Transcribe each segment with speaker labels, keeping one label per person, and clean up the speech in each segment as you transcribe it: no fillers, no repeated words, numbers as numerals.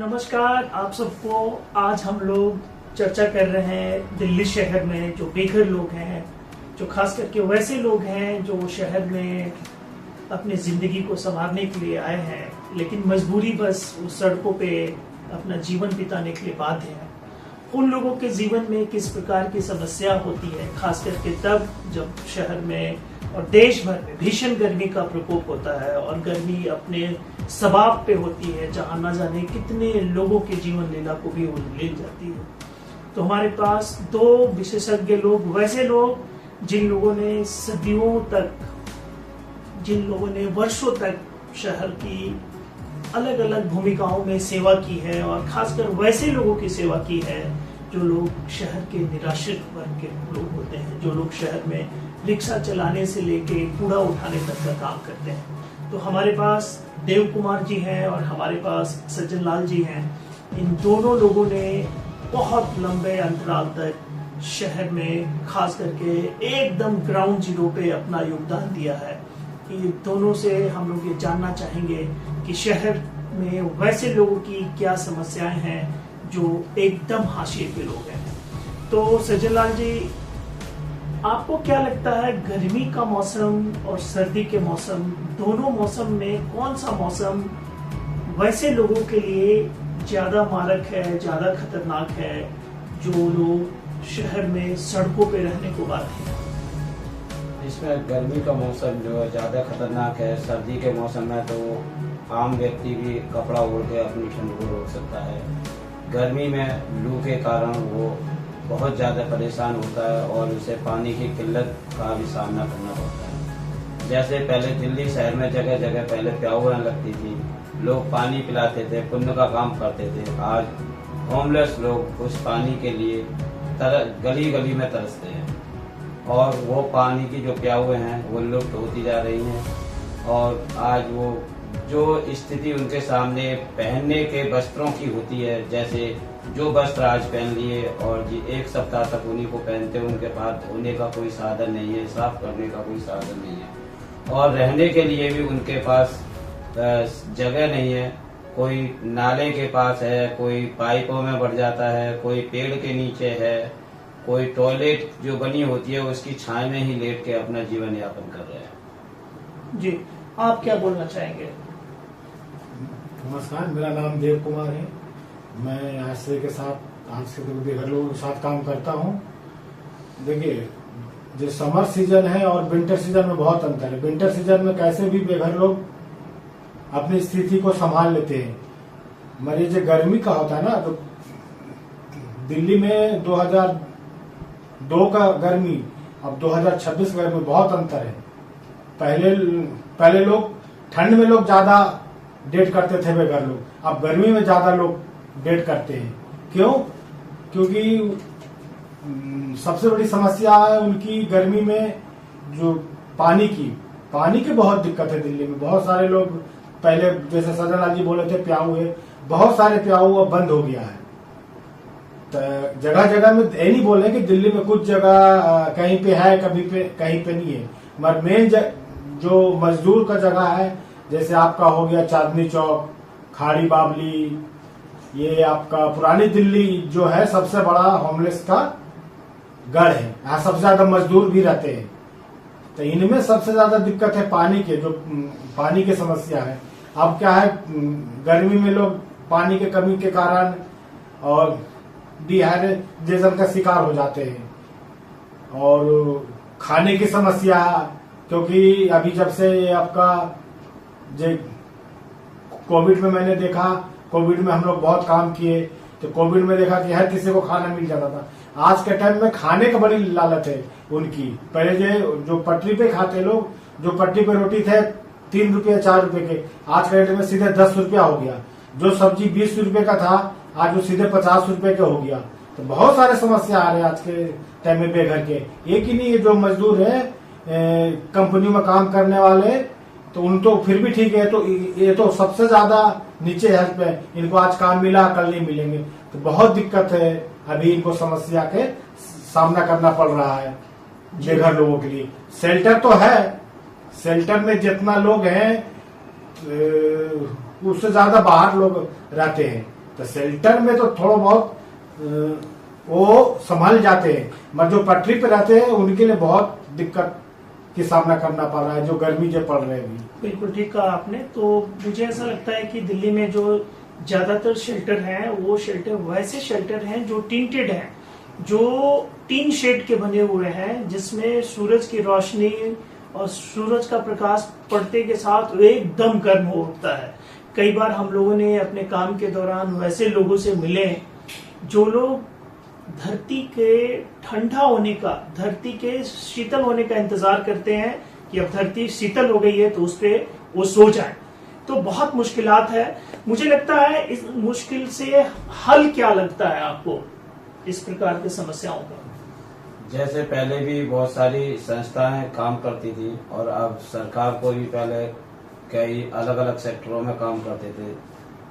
Speaker 1: नमस्कार आप सबको। आज हम लोग चर्चा कर रहे हैं दिल्ली शहर में जो बेघर लोग हैं, जो खास करके वैसे लोग हैं जो शहर में अपनी जिंदगी को संवारने के लिए आए हैं, लेकिन मजबूरी बस उस सड़कों पे अपना जीवन बिताने के लिए बाध्य हैं। उन लोगों के जीवन में किस प्रकार की समस्या होती है, खास करके तब जब शहर में और देश भर में भीषण गर्मी का प्रकोप होता है और गर्मी अपने सबाब पे होती है, जहां न जाने कितने लोगों के जीवन लीला को भी ले जाती है। तो हमारे पास दो विशेषज्ञ लोग, वैसे लोग जिन लोगों ने सदियों तक, जिन लोगों ने वर्षों तक शहर की अलग अलग भूमिकाओं में सेवा की है, और खासकर वैसे लोगों की सेवा की है जो लोग शहर के निराश्रित वर्ग के लोग होते हैं, जो लोग शहर में रिक्शा चलाने से लेके कूड़ा उठाने तक का काम करते हैं। तो हमारे पास देव कुमार जी हैं और हमारे पास सज्जन लाल जी हैं। इन दोनों लोगों ने बहुत लंबे अंतराल तक शहर में खास करके एकदम ग्राउंड जीरो पे अपना योगदान दिया है। कि दोनों से हम लोग ये जानना चाहेंगे कि शहर में वैसे लोगों की क्या समस्याएं हैं जो एकदम हाशिए के लोग हैं। तो सज्जन लाल जी, आपको क्या लगता है गर्मी का मौसम और सर्दी के मौसम, दोनों मौसम में कौन सा मौसम वैसे लोगों के लिए ज्यादा मारक है, ज्यादा खतरनाक है, जो लोग शहर में सड़कों पे रहने को बाध्य हैं?
Speaker 2: इसमें गर्मी का मौसम जो है ज़्यादा खतरनाक है। सर्दी के मौसम में तो आम व्यक्ति भी कपड़ा ओढ़ के अपनी ठंड को रोक सकता है। गर्मी में लू के कारण वो बहुत ज़्यादा परेशान होता है और उसे पानी की किल्लत का भी सामना करना पड़ता है। जैसे पहले दिल्ली शहर में जगह जगह पहले प्याऊएं लगती थी, लोग पानी पिलाते थे, पुण्य का काम करते थे। आज होमलेस लोग उस पानी के लिए गली गली में तरसते हैं और वो पानी की जो प्याऊएं हैं वो लुप्त होती जा रही हैं। और आज वो जो स्थिति उनके सामने पहनने के वस्त्रों की होती है, जैसे जो वस्त्र आज पहन लिए और एक सप्ताह तक उन्हीं को पहनते हैं, उनके पास धोने का कोई साधन नहीं है, साफ करने का कोई साधन नहीं है, और रहने के लिए भी उनके पास जगह नहीं है। कोई नाले के पास है, कोई पाइपों में बढ़ जाता है, कोई पेड़ के नीचे है, कोई टॉयलेट जो बनी होती है उसकी छाया में ही लेट के अपना जीवन यापन कर रहे हैं।
Speaker 1: जी, आप क्या बोलना चाहेंगे?
Speaker 3: नमस्कार, मेरा नाम देव कुमार है। मैं आश्रय के साथ बेघर लोगों के साथ काम करता हूँ। देखिए, जो समर सीजन है और विंटर सीजन में बहुत अंतर है। विंटर सीजन में कैसे भी बेघर लोग अपनी स्थिति को संभाल लेते हैं, मगर जो गर्मी का होता है ना, तो दिल्ली में 2002 का गर्मी अब 2026 गर्मी बहुत अंतर है। पहले लोग ठंड में लोग ज्यादा डेट करते थे बेघर लोग, अब गर्मी में ज्यादा लोग डेट करते हैं। क्यों? क्योंकि सबसे बड़ी समस्या है उनकी गर्मी में जो पानी की बहुत दिक्कत है। दिल्ली में बहुत सारे लोग, पहले जैसे सज्जन लाल जी बोले थे प्याऊ है, बहुत सारे प्याऊ अब बंद हो गया है। तो जगह जगह में ये नहीं बोल रहे कि दिल्ली में कुछ जगह कहीं पे है, कहीं पे नहीं है, मगर मेन जो मजदूर का जगह है, जैसे आपका हो गया चांदनी चौक, खाड़ी बावली, ये आपका पुरानी दिल्ली जो है सबसे बड़ा होमलेस का गढ़ है। यहाँ सबसे ज्यादा मजदूर भी रहते हैं। तो इनमें सबसे ज्यादा दिक्कत है पानी की समस्या है। अब क्या है, गर्मी में लोग पानी के कमी के कारण और डिहाइड्रेशन का शिकार हो जाते हैं। और खाने की समस्या, क्योंकि अभी जब से आपका कोविड में मैंने देखा, कोविड में हम लोग बहुत काम किए, तो कोविड में देखा कि हर किसी को खाना मिल जाता था। आज के टाइम में खाने का बड़ी लालच है उनकी। पहले जो पटरी पे खाते लोग, जो पटरी पे रोटी थे 3 रुपये 4 रुपए के, आज के रेट में सीधे 10 रुपया हो गया। जो सब्जी 20 रुपए का था, आज वो सीधे 50 रुपए का हो गया। तो बहुत सारे समस्या आ रहे हैं आज के टाइम में बेघर के। एक ही नहीं है, जो मजदूर है कंपनी में काम करने वाले, तो उन तो फिर भी ठीक है। तो ये तो सबसे ज्यादा नीचे है पे, इनको आज काम मिला, कल नहीं मिलेंगे। तो बहुत दिक्कत है, अभी इनको समस्या के सामना करना पड़ रहा है बेघर लोगों के लिए। शेल्टर तो है, शेल्टर में जितना लोग हैं उससे ज्यादा बाहर लोग रहते हैं। तो शेल्टर में तो थोड़ा बहुत वो संभाल जाते हैं, मगर जो पटरी पे रहते हैं उनके लिए बहुत दिक्कत की सामना करना पड़ रहा है, जो गर्मी जो पड़ रहे हैं।
Speaker 1: बिल्कुल ठीक कहा आपने। तो मुझे ऐसा लगता है कि दिल्ली में जो ज्यादातर शेल्टर हैं वो शेल्टर वैसे शेल्टर हैं जो टिंटेड हैं, जो टीन शेड के बने हुए हैं, जिसमें सूरज की रोशनी और सूरज का प्रकाश पड़ते के साथ एकदम गर्म हो उठता है। कई बार हम लोगों ने अपने काम के दौरान वैसे लोगों से मिले जो लोग धरती के ठंडा होने का, धरती के शीतल होने का इंतजार करते हैं कि अब धरती शीतल हो गई है तो उस पे वो सो जाए। तो बहुत मुश्किलात है। मुझे लगता है इस मुश्किल से हल क्या लगता है आपको इस प्रकार की समस्याओं का?
Speaker 2: जैसे पहले भी बहुत सारी संस्थाएं काम करती थी और अब सरकार को भी पहले कई अलग अलग सेक्टरों में काम करते थे।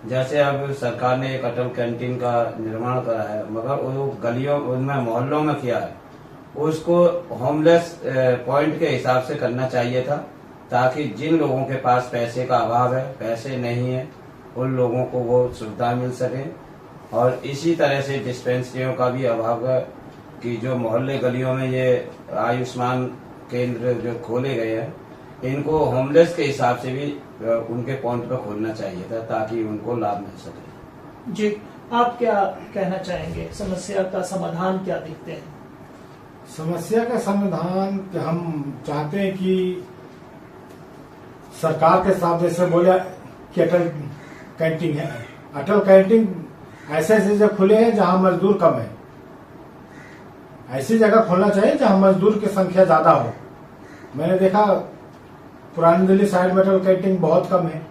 Speaker 2: जैसे अब सरकार ने एक अटल कैंटीन का निर्माण करा है, मगर वो गलियों उनमें मोहल्लों में किया है, उसको होमलेस पॉइंट के हिसाब से करना चाहिए था, ताकि जिन लोगों के पास पैसे का अभाव है, पैसे नहीं है, उन लोगों को वो सुविधा मिल सके। और इसी तरह से डिस्पेंसरियों का भी अभाव है कि जो मोहल्ले गलियों में ये आयुष्मान केंद्र जो खोले गए हैं, इनको होमलेस के हिसाब से भी उनके पॉइंट पर खोलना चाहिए था, ताकि उनको लाभ मिल सके।
Speaker 1: जी, आप क्या कहना चाहेंगे? समस्या का समाधान क्या देखते हैं?
Speaker 3: समस्या का समाधान हम चाहते हैं कि सरकार के साथ, जैसे बोला कि अटल कैंटीन है, अटल कैंटीन ऐसे ऐसे जगह खुले हैं जहां मजदूर कम है, ऐसी जगह खोलना चाहिए जहां मजदूर की संख्या ज्यादा हो। मैंने देखा पुरानी दिल्ली साइड में अटल कैंटीन बहुत कम है,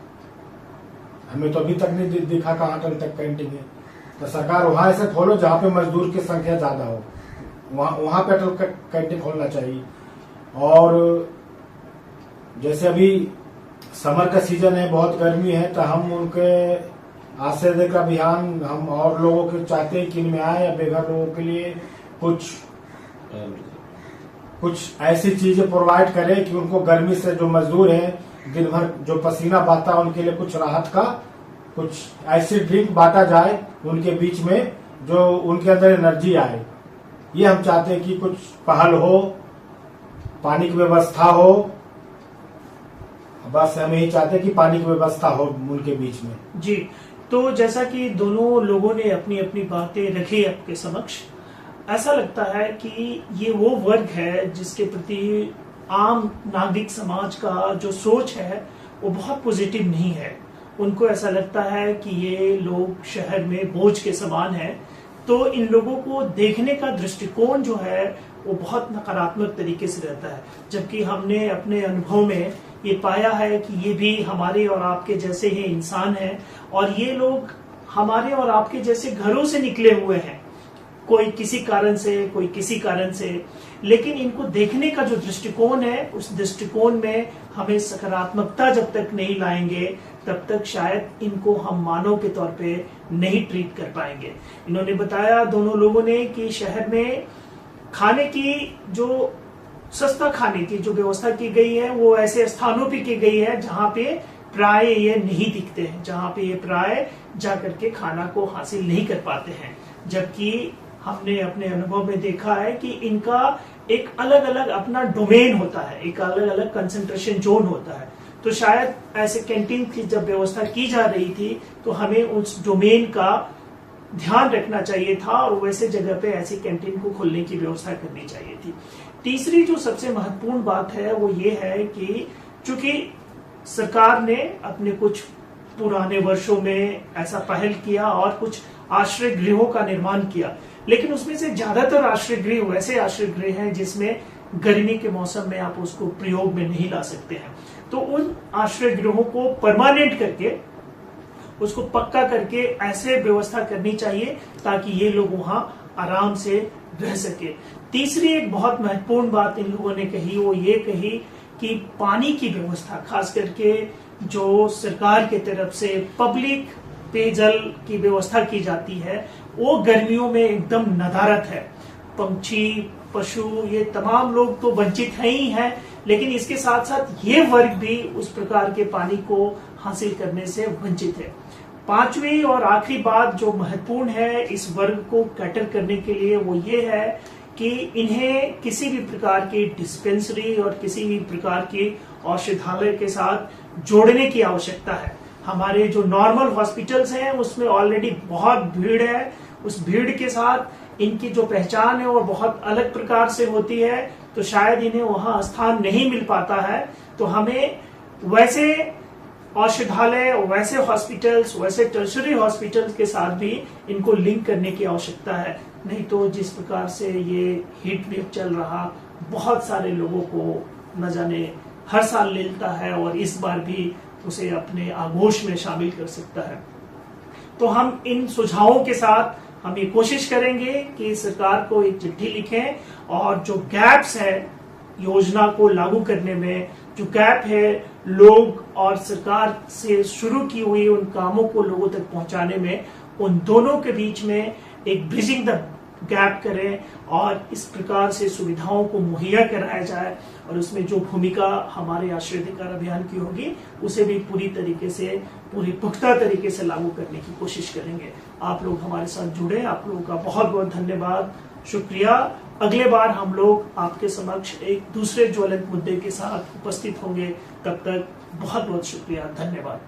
Speaker 3: हमें तो अभी तक नहीं दिखा कहाँ अटल तक कैंटीन है। तो सरकार वहां ऐसे खोलो जहां पे मजदूर की संख्या ज्यादा हो, वहां पे अटल कैंटीन खोलना चाहिए। और जैसे अभी समर का सीजन है, बहुत गर्मी है, तो हम उनके आश्रय का अभियान हम और लोगों के चाहते हैं कि इनमें आए, या बेघर लोगों के लिए कुछ ऐसी चीजें प्रोवाइड करें कि उनको गर्मी से, जो मजदूर हैं दिन भर जो पसीना बहाता है, उनके लिए कुछ राहत का कुछ ऐसी ड्रिंक बांटा जाए उनके बीच में, जो उनके अंदर एनर्जी आए। ये हम चाहते हैं कि कुछ पहल हो, पानी की व्यवस्था हो। बस हम यही चाहते हैं कि पानी की व्यवस्था हो उनके बीच में।
Speaker 1: जी, तो जैसा कि दोनों लोगों ने अपनी अपनी बातें रखी आपके समक्ष, ऐसा लगता है कि ये वो वर्ग है जिसके प्रति आम नागरिक समाज का जो सोच है वो बहुत पॉजिटिव नहीं है। उनको ऐसा लगता है कि ये लोग शहर में बोझ के समान है। तो इन लोगों को देखने का दृष्टिकोण जो है वो बहुत नकारात्मक तरीके से रहता है, जबकि हमने अपने अनुभव में ये पाया है कि ये भी हमारे और आपके जैसे ही इंसान हैं, और ये लोग हमारे और आपके जैसे घरों से निकले हुए हैं, कोई किसी कारण से, कोई किसी कारण से। लेकिन इनको देखने का जो दृष्टिकोण है, उस दृष्टिकोण में हमें सकारात्मकता जब तक नहीं लाएंगे, तब तक शायद इनको हम मानव के तौर पे नहीं ट्रीट कर पाएंगे। इन्होंने बताया, दोनों लोगों ने, कि शहर में खाने की जो सस्ता खाने की जो व्यवस्था की गई है वो ऐसे स्थानों पे की गई है जहां पे प्राय ये नहीं दिखते हैं, जहां पे ये प्राय जाकर के खाना को हासिल नहीं कर पाते हैं। जबकि हमने अपने अनुभव में देखा है कि इनका एक अलग अलग अपना डोमेन होता है, एक अलग अलग कंसंट्रेशन जोन होता है। तो शायद ऐसे कैंटीन की जब व्यवस्था की जा रही थी तो हमें उस डोमेन का ध्यान रखना चाहिए था और वैसे जगह पे ऐसी कैंटीन को खोलने की व्यवस्था करनी चाहिए थी। तीसरी जो सबसे महत्वपूर्ण बात है वो ये है कि चूंकि सरकार ने अपने कुछ पुराने वर्षों में ऐसा पहल किया और कुछ आश्रय गृहों का निर्माण किया, लेकिन उसमें से ज्यादातर आश्रय गृह वैसे आश्रय गृह हैं जिसमें गर्मी के मौसम में आप उसको प्रयोग में नहीं ला सकते हैं। तो उन आश्रय गृहों को परमानेंट करके, उसको पक्का करके ऐसे व्यवस्था करनी चाहिए ताकि ये लोग वहां आराम से रह सके। तीसरी एक बहुत महत्वपूर्ण बात इन लोगों ने कही, वो ये कही कि पानी की व्यवस्था, खास करके जो सरकार की तरफ से पब्लिक पेयजल की व्यवस्था की जाती है, वो गर्मियों में एकदम नदारद है। पंछी, पशु, ये तमाम लोग तो वंचित हैं ही हैं, लेकिन इसके साथ साथ ये वर्ग भी उस प्रकार के पानी को हासिल करने से वंचित है। पांचवी और आखिरी बात जो महत्वपूर्ण है इस वर्ग को कैटर करने के लिए वो ये है कि इन्हें किसी भी प्रकार की डिस्पेंसरी और किसी भी प्रकार की औषधालय के साथ जोड़ने की आवश्यकता है। हमारे जो नॉर्मल हॉस्पिटल्स हैं उसमें ऑलरेडी बहुत भीड़ है, उस भीड़ के साथ इनकी जो पहचान है वो बहुत अलग प्रकार से होती है, तो शायद इन्हें वहां स्थान नहीं मिल पाता है। तो हमें वैसे औषधालय, वैसे हॉस्पिटल्स, वैसे टर्शरी हॉस्पिटल्स के साथ भी इनको लिंक करने की आवश्यकता है। नहीं तो जिस प्रकार से ये हीट वेव चल रहा, बहुत सारे लोगों को न जाने हर साल ले लेता है और इस बार भी उसे अपने आगोश में शामिल कर सकता है। तो हम इन सुझावों के साथ हम ये कोशिश करेंगे कि सरकार को एक चिट्ठी लिखें और जो गैप्स है योजना को लागू करने में, जो गैप है लोग और सरकार से शुरू की हुई उन कामों को लोगों तक पहुंचाने में, उन दोनों के बीच में एक ब्रिजिंग द गैप करें और इस प्रकार से सुविधाओं को मुहैया कराया जाए और उसमें जो भूमिका हमारे आश्रय अधिकार अभियान की होगी उसे भी पूरी तरीके से, पूरी पुख्ता तरीके से लागू करने की कोशिश करेंगे। आप लोग हमारे साथ जुड़े, आप लोगों का बहुत बहुत धन्यवाद, शुक्रिया। अगले बार हम लोग आपके समक्ष एक दूसरे ज्वलंत मुद्दे के साथ उपस्थित होंगे। तब तक बहुत बहुत शुक्रिया, धन्यवाद।